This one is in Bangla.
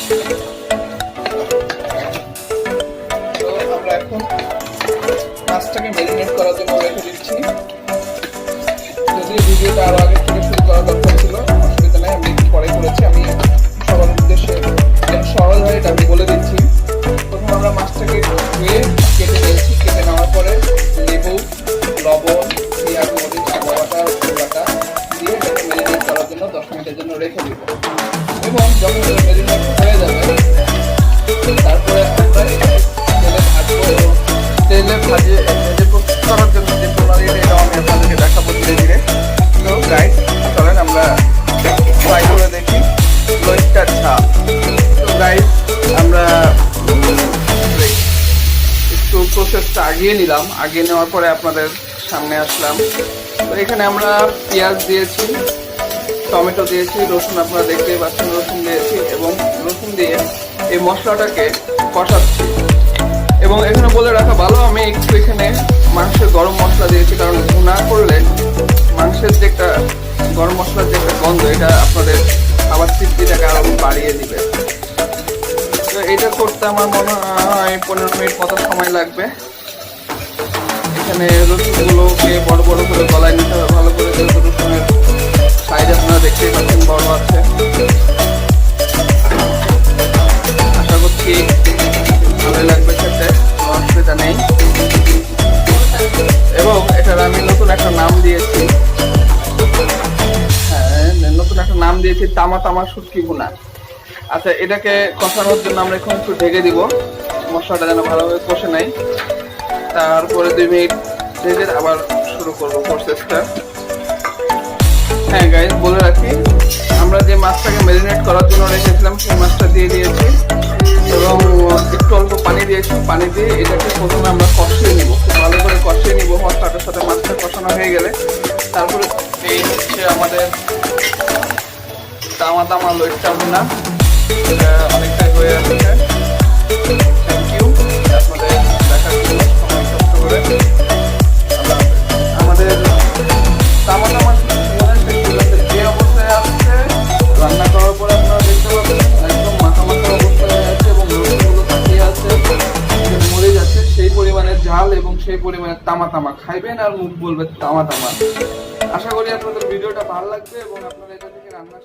তো আমরা এখন মাছটাকে ম্যারিনেট করার জন্য রেখে দিচ্ছি। যদি ভিডিওটা আরো আগে থেকে শুরু করা দরকার ছিল, অসুবিধা নেই, আমি একটু পরে করেছি। আমি সবার উদ্দেশ্যে সহজ হয় এটা আমি বলে দিচ্ছি। প্রথমে আমরা মাছটাকে ধুয়ে কেটে নিয়েছি। কেটে নেওয়ার পরে লেবু, লবণ, পেঁয়াজ, মরিচ, আদা বাটা, রসুন বাটা দিয়ে এটাকে ম্যারিনেট করার জন্য 10 মিনিটের জন্য রেখে দিব। এবং যখন ম্যারিনেট হয়ে যাবে তারপরে আমরা তেলে ভাজবো এবং তেলে ভেজে প্রস্তুত করার জন্য যে প্রণালী, এটাও আমি আপনাদেরকে দেখাবো ধীরে ধীরে। তো গাইস চলেন আমরা ট্রাই করে দেখি লইট্টার ঝাল। তো গাইস আমরা একটু প্রসেসটা আগিয়ে নিলাম। আগিয়ে নেওয়ার পরে আপনাদের সামনে আসলাম। তো এখানে আমরা পেঁয়াজ দিয়েছি, টমেটো দিয়েছি, রসুন আপনারা দেখতেই পাচ্ছেন, রসুন দিয়েছি এবং রসুন দিয়ে এই মশলাটাকে কষাচ্ছি। এবং এখানে বলে রাখা ভালো, আমি একটু এখানে মাংসের গরম মশলা দিয়েছি, কারণ ভুনা করলে মাংসের যে একটা গরম মশলার যে একটা গন্ধ, এটা আপনাদের খাবার তৃপ্তিটাকে আরো বাড়িয়ে দিবে। তো এটা করতে আমার মনে হয় 15 মিনিট মতো সময় লাগবে। এখানে রসুনগুলোকে বড় বড় করে গলায় নিতে হবে ভালো করে, যেহেতু রসুনের সাইজ আপনারা দেখতেই পাচ্ছেন বড় আছে। আশা করছি ভালোই লাগবে খেতে, কোনো অসুবিধা নেই। এবং এটার আমি নতুন একটা নাম দিয়েছি, নতুন একটা নাম দিয়েছি তামা তামা শুটকি ভুনা। আচ্ছা, এটাকে কষানোর জন্য আমরা এখন একটু ঢেকে দিব, মশলাটা যেন ভালোভাবে কষে নেয়। তারপরে 2 মিনিট ভেজে আবার শুরু করবো প্রসেসটা। হ্যাঁ গাইস, বলে রাখি, আমরা যে মাছটাকে ম্যারিনেট করার জন্য রেখেছিলাম সেই মাছটা দিয়ে দিয়েছি এবং একটু অল্প পানি দিয়েছি। পানি দিয়ে এটাকে প্রথমে আমরা কষিয়ে নিব, খুব ভালো করে কষিয়ে নিব। মশলাটার সাথে মাছটা কষানো হয়ে গেলে তারপরে এই হচ্ছে আমাদের তামা তামা লইট্টা ভুনা। অনেকটাই হয়ে আসছে। থ্যাংক ইউ আপনাদের দেখার জন্য, সময় কষ্ট করে। আমাদের তামা তামা যে অবস্থায় আসছে, রান্না করার পরে আপনারা দেখতে পাবেন একদম মাখা মাখা অবস্থায় আছে এবং রসুনগুলো তাকিয়ে আছে, মরে যাচ্ছে। সেই পরিমাণে ঝাল এবং সেই পরিমাণে তামা তামা, খাইবেন আর মুখ বলবে তামা তামা। আশা করি আপনাদের ভিডিওটা ভালো লাগবে এবং আপনারা এটা থেকে রান্না